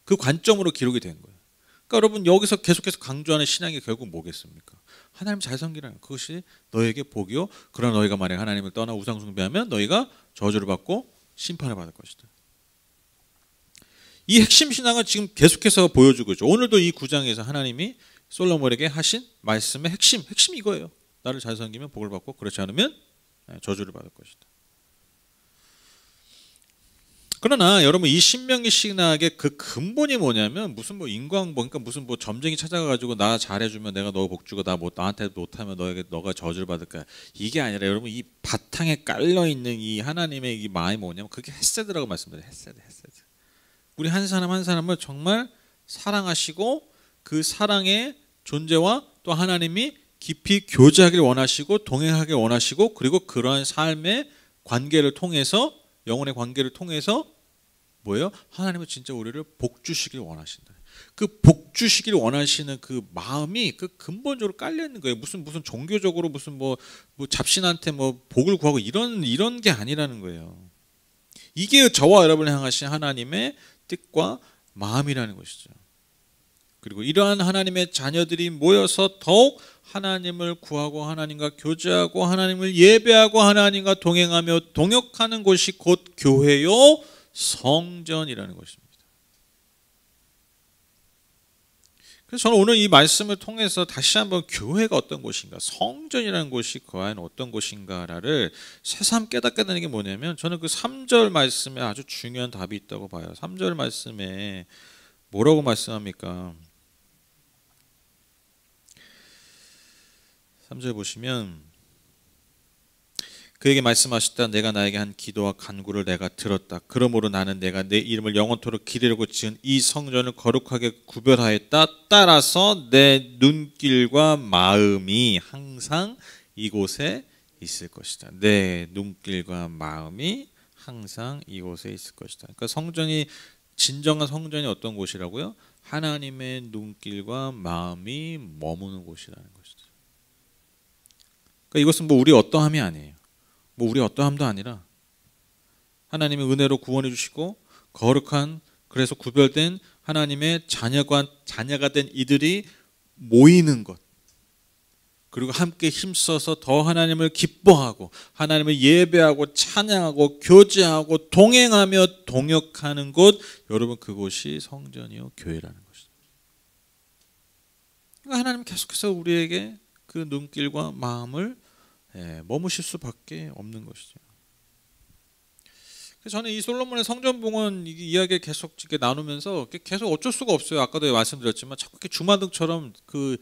그 관점으로 기록이 된 거예요. 그러니까 여러분 여기서 계속해서 강조하는 신앙이 결국 뭐겠습니까? 하나님 잘 섬기라는 그것이 너에게 복이요. 그러나 너희가 만약 하나님을 떠나 우상 숭배하면 너희가 저주를 받고 심판을 받을 것이다. 이 핵심 신앙을 지금 계속해서 보여주고 있죠. 오늘도 이 9장에서 하나님이 솔로몬에게 하신 말씀의 핵심이 이거예요. 나를 잘 섬기면 복을 받고 그렇지 않으면 저주를 받을 것이다. 그러나 여러분 이 신명기 신학의 그 근본이 뭐냐면 무슨 뭐 인광 그러니까 무슨 뭐 점쟁이 찾아가지고 나 잘해주면 내가 너 복 주고 나한테 못하면 너가 저주를 받을 거야. 이게 아니라 여러분 이 바탕에 깔려 있는 이 하나님의 이 마음이 뭐냐면 그게 헤세드라고 말씀드려요. 헤세드. 우리 한 사람 한 사람을 정말 사랑하시고 그 사랑의 존재와 또 하나님이 깊이 교제하길 원하시고 동행하길 원하시고 그리고 그러한 삶의 관계를 통해서 영혼의 관계를 통해서 뭐예요? 하나님은 진짜 우리를 복 주시길 원하신다. 그 복 주시길 원하시는 그 마음이 그 근본적으로 깔려 있는 거예요. 무슨 종교적으로 무슨 뭐 잡신한테 뭐 복을 구하고 이런 게 아니라는 거예요. 이게 저와 여러분을 향하신 하나님의 뜻과 마음이라는 것이죠. 그리고 이러한 하나님의 자녀들이 모여서 더욱 하나님을 구하고 하나님과 교제하고 하나님을 예배하고 하나님과 동행하며 동역하는 곳이 곧 교회요 성전이라는 것입니다. 그래서 저는 오늘 이 말씀을 통해서 다시 한번 교회가 어떤 곳인가, 성전이라는 곳이 과연 어떤 곳인가를 새삼 깨닫게 되는 게 뭐냐면 저는 그 3절 말씀에 아주 중요한 답이 있다고 봐요. 3절 말씀에 뭐라고 말씀합니까? 3절 보시면 그에게 말씀하셨다. 내가 나에게 한 기도와 간구를 내가 들었다. 그러므로 나는 내가 내 이름을 영원토록 기리려고 지은 이 성전을 거룩하게 구별하였다. 따라서 내 눈길과 마음이 항상 이곳에 있을 것이다. 내 눈길과 마음이 항상 이곳에 있을 것이다. 그러니까 성전이 진정한 성전이 어떤 곳이라고요? 하나님의 눈길과 마음이 머무는 곳이라는 것이죠. 그러니까 이것은 뭐 우리 어떠함이 아니에요. 뭐 우리 어떠함도 아니라 하나님의 은혜로 구원해 주시고 거룩한 그래서 구별된 하나님의 자녀가 된 이들이 모이는 것 그리고 함께 힘써서 더 하나님을 기뻐하고 하나님을 예배하고 찬양하고 교제하고 동행하며 동역하는 곳 여러분 그곳이 성전이요 교회라는 것이죠. 그러니까 하나님 계속해서 우리에게 그 눈길과 마음을 머무실 수밖에 없는 것이죠. 그래서 저는 이 솔로몬의 성전봉헌 이야기 계속 나누면서 계속 어쩔 수가 없어요. 아까도 말씀드렸지만 자꾸 이렇게 주마등처럼 그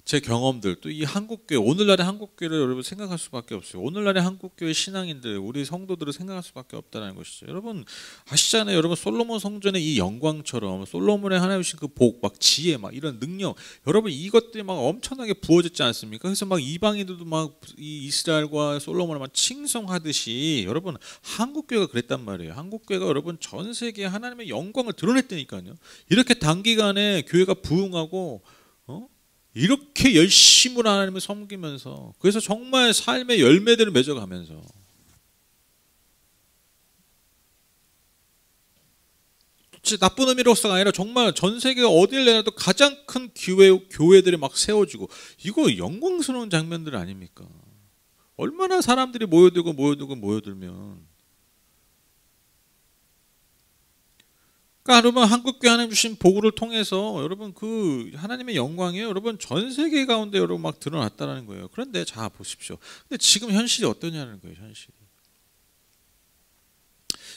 제 경험들 또 이 한국교회 오늘날의 한국교회를 여러분 생각할 수밖에 없어요. 오늘날의 한국교회 신앙인들 우리 성도들을 생각할 수밖에 없다는 것이죠. 여러분 아시잖아요. 여러분 솔로몬 성전의 이 영광처럼 솔로몬의 하나님 주신 그 복, 막 지혜, 막 이런 능력 여러분 이것들이 막 엄청나게 부어졌지 않습니까? 그래서 막 이방인들도 막 이 이스라엘과 솔로몬을 막 칭송하듯이 여러분 한국교회가 그랬단 말이에요. 한국교회가 여러분 전 세계에 하나님의 영광을 드러냈다니까요. 이렇게 단기간에 교회가 부흥하고 이렇게 열심히 하나님을 섬기면서 그래서 정말 삶의 열매들을 맺어가면서 나쁜 의미로서가 아니라 정말 전 세계 어딜 내놔도 가장 큰 교회들이 막 세워지고 이거 영광스러운 장면들 아닙니까? 얼마나 사람들이 모여들면 그러니까 여러분 한국교회 하나님 주신 복을 통해서 여러분 그 하나님의 영광이 여러분 전 세계 가운데 여러분 막 드러났다는 거예요. 그런데 자 보십시오. 근데 지금 현실이 어떠냐는 거예요. 현실이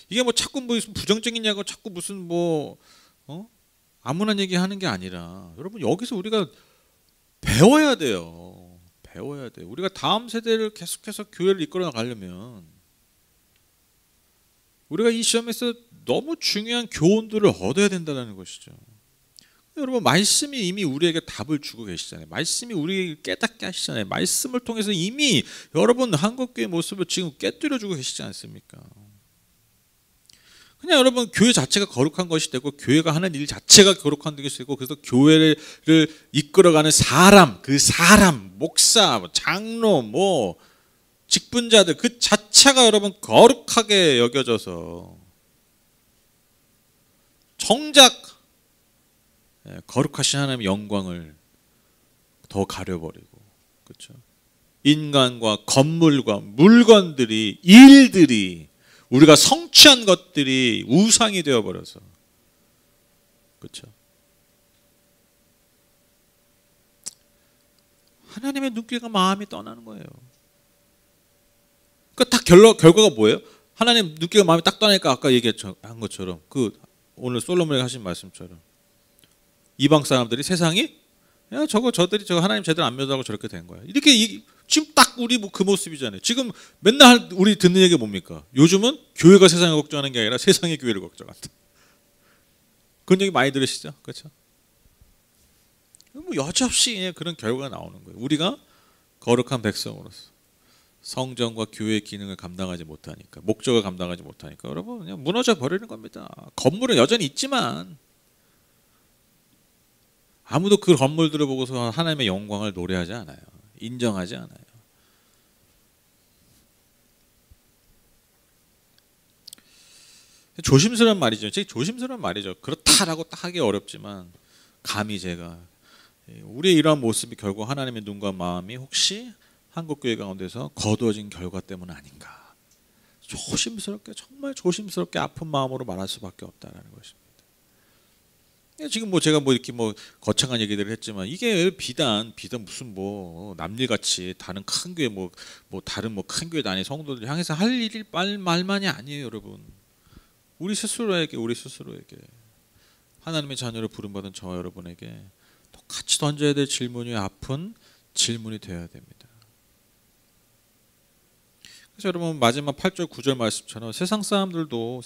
이게 뭐 자꾸 무슨 부정적이냐고 자꾸 무슨 아무나 얘기하는 게 아니라 여러분 여기서 우리가 배워야 돼요. 우리가 다음 세대를 계속해서 교회를 이끌어 나가려면 우리가 이 시험에서 너무 중요한 교훈들을 얻어야 된다는 것이죠. 여러분 말씀이 이미 우리에게 답을 주고 계시잖아요. 말씀이 우리에게 깨닫게 하시잖아요. 말씀을 통해서 이미 여러분 한국교회 모습을 지금 깨뜨려주고 계시지 않습니까? 그냥 여러분 교회 자체가 거룩한 것이 되고 교회가 하는 일 자체가 거룩한 것이 되고 그래서 교회를 이끌어가는 사람, 그 사람, 목사, 장로 직분자들 그 자체가 여러분 거룩하게 여겨져서 정작 거룩하신 하나님의 영광을 더 가려버리고, 그렇죠? 인간과 건물과 물건들이, 일들이, 우리가 성취한 것들이 우상이 되어버려서, 그렇죠? 하나님의 눈길과 마음이 떠나는 거예요. 그러니까 딱 결과가 뭐예요? 하나님 눈길과 마음이 딱 떠나니까 아까 얘기한 것처럼, 그 오늘 솔로몬이 하신 말씀처럼 이방 사람들이 세상이 야 저들이 하나님 제대로 안 믿어하고 저렇게 된 거야. 이렇게 지금 딱 우리 그 모습이잖아요. 지금 맨날 우리 듣는 얘기가 뭡니까? 요즘은 교회가 세상을 걱정하는 게 아니라 세상이 교회를 걱정한다. 그런 얘기 많이 들으시죠? 그렇죠? 뭐 여지없이 그런 결과가 나오는 거예요. 우리가 거룩한 백성으로서 성전과 교회의 기능을 감당하지 못하니까, 목적을 감당하지 못하니까 여러분 그냥 무너져 버리는 겁니다. 건물은 여전히 있지만 아무도 그 건물들을 보고서 하나님의 영광을 노래하지 않아요. 인정하지 않아요. 조심스러운 말이죠. 조심스러운 말이죠. 그렇다라고 딱 하기 어렵지만 감히 제가 우리의 이러한 모습이 결국 하나님의 눈과 마음이 혹시 한국교회 가운데서 거두어진 결과 때문 아닌가. 조심스럽게, 정말 조심스럽게 아픈 마음으로 말할 수밖에 없다라는 것입니다. 지금 제가 이렇게 거창한 얘기들을 했지만 이게 비단 무슨 남일같이 다른 큰 교회 다른 큰 교회 다니 성도들 향해서 할 일이 말만이 아니에요, 여러분. 우리 스스로에게 하나님의 자녀를 부름받은 저와 여러분에게 똑같이 던져야 될 질문이 아픈 질문이 되어야 됩니다. 그래서 여러분 마지막 8절 9절 말씀처럼 세상 사람들도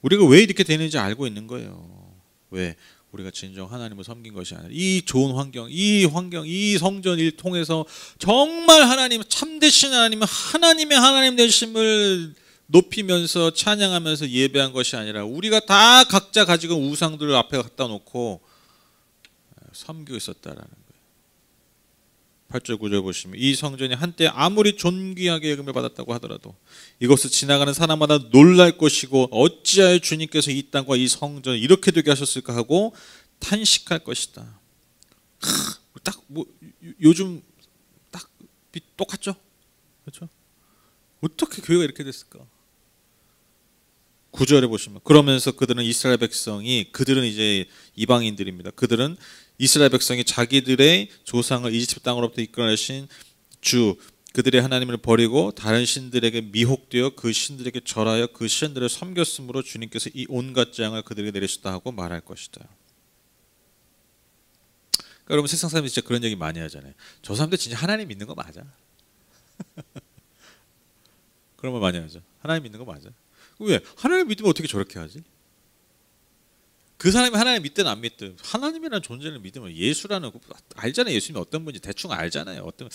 우리가 왜 이렇게 되는지 알고 있는 거예요. 왜? 우리가 진정 하나님을 섬긴 것이 아니라 이 좋은 환경, 이 성전을 통해서 정말 하나님, 참되신 하나님의 하나님 되심을 높이면서 찬양하면서 예배한 것이 아니라 우리가 다 각자 가지고 우상들을 앞에 갖다 놓고 섬기고 있었다라는 거예요. 8절 9절 보시면 이 성전이 한때 아무리 존귀하게 여김을 받았다고 하더라도 이것을 지나가는 사람마다 놀랄 것이고 어찌하여 주님께서 이 땅과 이 성전을 이렇게 되게 하셨을까 하고 탄식할 것이다. 딱 요즘 딱 똑같죠? 그렇죠? 어떻게 교회가 이렇게 됐을까? 9절에 보시면 그러면서 그들은 이스라엘 백성이, 그들은 이제 이방인들입니다. 그들은 이스라엘 백성이 자기들의 조상을 이집트 땅으로부터 이끌어내신 주 그들의 하나님을 버리고 다른 신들에게 미혹되어 그 신들에게 절하여 그 신들을 섬겼으므로 주님께서 이 온갖 재앙을 그들에게 내리셨다 하고 말할 것이다. 그러니까 여러분 세상 사람들이 진짜 그런 얘기 많이 하잖아요. 저 사람들 진짜 하나님 믿는 거 맞아? 그런 말 많이 하죠. 하나님 믿는 거 맞아? 왜? 하나님 믿으면 어떻게 저렇게 하지? 그 사람이 하나님 믿든 안 믿든 하나님이라는 존재를 믿으면 예수라는 알잖아요. 예수님이 어떤 분인지 대충 알잖아요. 어떤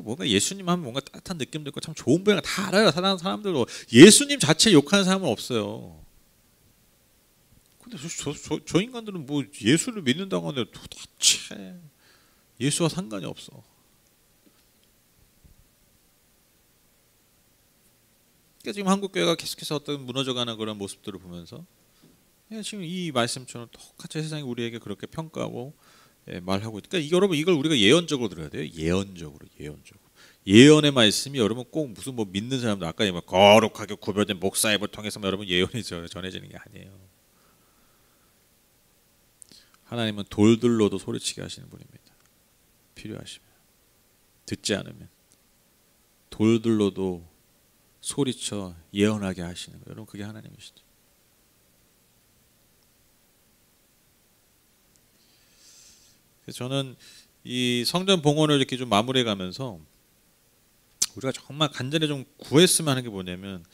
뭔가 예수님 하면 뭔가 따뜻한 느낌도 있고 참 좋은 분이라 다 알아요. 사람들도 예수님 자체 욕하는 사람은 없어요. 근데 저 인간들은 예수를 믿는다고 하는데 도대체 예수와 상관이 없어. 그러니까 지금 한국 교회가 계속해서 어떤 무너져가는 그런 모습들을 보면서 지금 이 말씀처럼 똑같이 세상이 우리에게 그렇게 평가하고 말하고 있다. 그러니까 여러분 이걸 우리가 예언적으로 들어야 돼요. 예언적으로. 예언의 말씀이 여러분 꼭 무슨 믿는 사람들 아까 거룩하게 구별된 목사입을 통해서 여러분 예언이 전해지는 게 아니에요. 하나님은 돌들로도 소리치게 하시는 분입니다. 필요하시면 듣지 않으면 돌들로도 소리쳐 예언하게 하시는 거예요. 여러분 그게 하나님이시죠. 저는 이 성전 봉헌을 이렇게 좀 마무리해 가면서 우리가 정말 간절히 좀 구했으면 하는 게 뭐냐면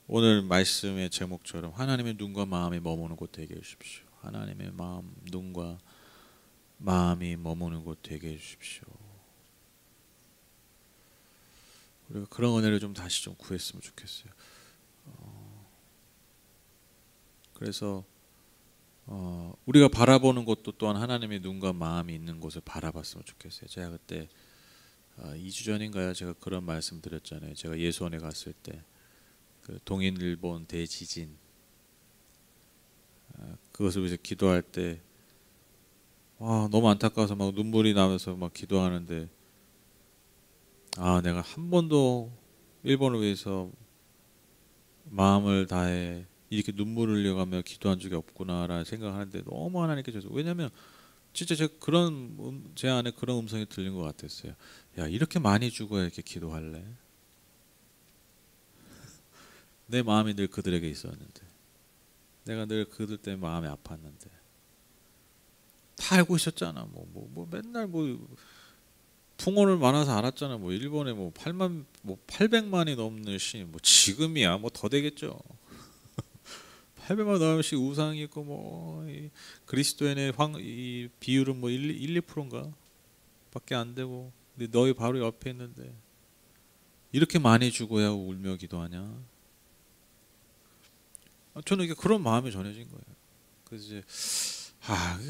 오늘 말씀의 제목처럼 하나님의 눈과 마음이 머무는 곳 되게 해주십시오. 하나님의 마음, 눈과 마음이 머무는 곳 되게 해주십시오. 우리가 그런 은혜를 좀 다시 좀 구했으면 좋겠어요. 그래서 우리가 바라보는 곳도 또한 하나님의 눈과 마음이 있는 곳을 바라봤으면 좋겠어요. 제가 그때 2주 전인가요? 제가 그런 말씀 드렸잖아요. 제가 예수원에 갔을 때 그 동일본 대지진 그것을 위해서 기도할 때 너무 안타까워서 막 눈물이 나면서 막 기도하는데 내가 한 번도 일본을 위해서 마음을 다해 이렇게 눈물을 흘려가며 기도한 적이 없구나라는 생각하는데 너무 하나님께 죄송. 왜냐하면 진짜 제가 제 안에 그런 음성이 들린 것 같았어요. 야, 이렇게 많이 죽어야 이렇게 기도할래? 내 마음이 늘 그들에게 있었는데, 내가 늘 그들 때문에 마음이 아팠는데, 다 알고 있었잖아. 맨날 풍어를 많아서 알았잖아. 일본에 800만이 넘는 신, 지금이야 더 되겠죠. 800만 넘으씩 우상이 있고 이 그리스도인의 이 비율은 1, 2%인가 밖에 안 되고, 근데 너희 바로 옆에 있는데 이렇게 많이 죽어야 울며 기도하냐? 저는 이게 그런 마음이 전해진 거예요. 그래서 이제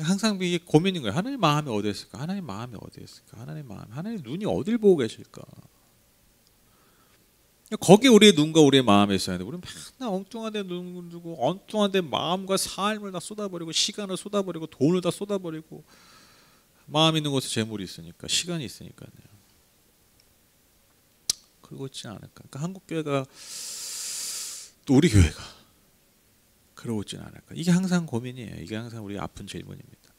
항상 이게 고민인 거예요. 하나님 마음이 어디에 있을까? 하나님 마음이 어디에 있을까? 하나님 눈이 어딜 보고 계실까? 거기에 우리의 눈과 우리의 마음이 있어야 돼. 우리는 맨날 엉뚱한 데 눈 두고 엉뚱한 데 마음과 삶을 다 쏟아버리고 시간을 쏟아버리고 돈을 다 쏟아버리고, 마음 있는 곳에 재물이 있으니까, 시간이 있으니까요. 그러고 있지 않을까? 그러니까 한국교회가, 또 우리 교회가 그러고 있지 않을까? 이게 항상 고민이에요. 이게 항상 우리 아픈 질문입니다.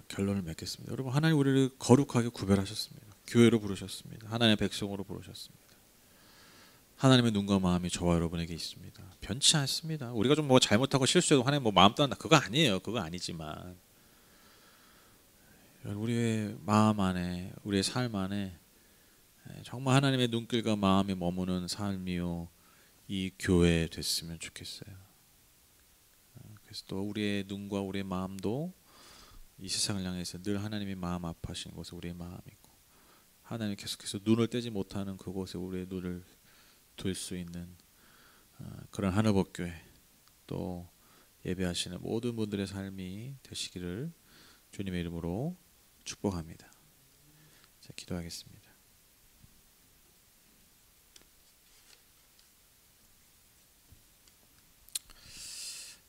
결론을 맺겠습니다. 여러분, 하나님 우리를 거룩하게 구별하셨습니다. 교회로 부르셨습니다. 하나님의 백성으로 부르셨습니다. 하나님의 눈과 마음이 저와 여러분에게 있습니다. 변치 않습니다. 우리가 좀 잘못하고 실수해도 하나님 마음 떠난다, 그거 아니에요. 그거 아니지만 우리의 마음 안에, 우리의 삶 안에 정말 하나님의 눈길과 마음이 머무는 삶이요, 이 교회 됐으면 좋겠어요. 그래서 또 우리의 눈과 우리의 마음도 이 세상을 향해서 늘 하나님의 마음 아파하시는 곳에 우리의 마음이고, 하나님 계속해서 눈을 떼지 못하는 그곳에 우리의 눈을 둘 수 있는 그런 하늘법교회, 또 예배하시는 모든 분들의 삶이 되시기를 주님의 이름으로 축복합니다. 자, 기도하겠습니다.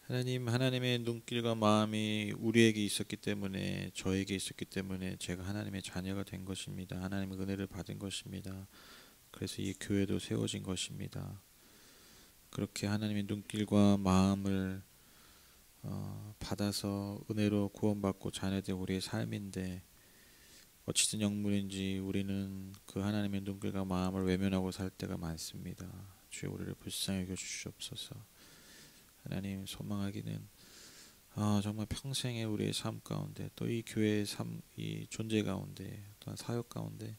하나님, 하나님의 눈길과 마음이 우리에게 있었기 때문에, 저에게 있었기 때문에 제가 하나님의 자녀가 된 것입니다. 하나님의 은혜를 받은 것입니다. 그래서 이 교회도 세워진 것입니다. 그렇게 하나님의 눈길과 마음을 받아서 은혜로 구원받고 자녀된 우리의 삶인데, 어찌된 영문인지 우리는 그 하나님의 눈길과 마음을 외면하고 살 때가 많습니다. 주여, 우리를 불쌍히 여겨 주시옵소서. 하나님, 소망하기는 정말 평생의 우리의 삶 가운데, 또 이 교회의 삶, 이 존재 가운데, 또한 사역 가운데,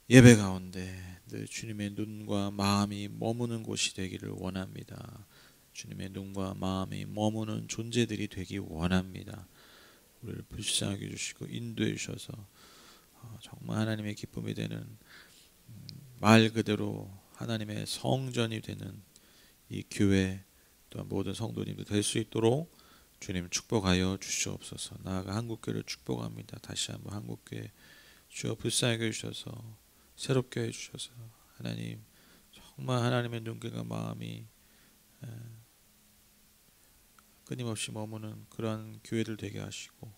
예배 가운데 늘 주님의 눈과 마음이 머무는 곳이 되기를 원합니다. 주님의 눈과 마음이 머무는 존재들이 되기 원합니다. 우리를 불쌍하게 해주시고 인도해 주셔서 정말 하나님의 기쁨이 되는, 말 그대로 하나님의 성전이 되는 이 교회, 또한 모든 성도님들 될 수 있도록 주님 축복하여 주시옵소서. 나아가 한국교회를 축복합니다. 다시 한번 한국교회 주여 불쌍하게 해주셔서 새롭게 해주셔서, 하나님 정말 하나님의 눈길과 마음이 끊임없이 머무는 그러한 교회들 되게 하시고,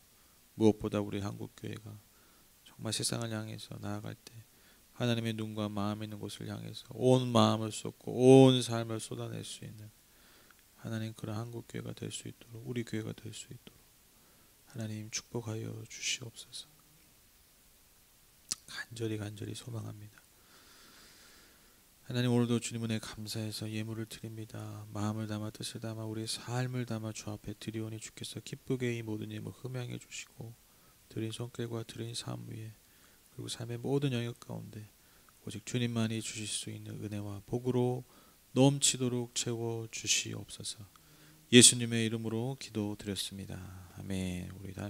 무엇보다 우리 한국교회가 정말 세상을 향해서 나아갈 때 하나님의 눈과 마음 있는 곳을 향해서 온 마음을 쏟고 온 삶을 쏟아낼 수 있는 하나님, 그런 한국교회가 될 수 있도록, 우리 교회가 될 수 있도록 하나님 축복하여 주시옵소서. 간절히 소망합니다. 하나님, 오늘도 주님 은혜 감사해서 예물을 드립니다. 마음을 담아 뜻을 담아 우리의 삶을 담아 주 앞에 드리오니 주께서 기쁘게 이 모든 예물 흠양해 주시고, 드린 손길과 드린 삶 위에, 그리고 삶의 모든 영역 가운데 오직 주님만이 주실 수 있는 은혜와 복으로 넘치도록 채워 주시옵소서. 예수님의 이름으로 기도드렸습니다. 아멘. 우리 다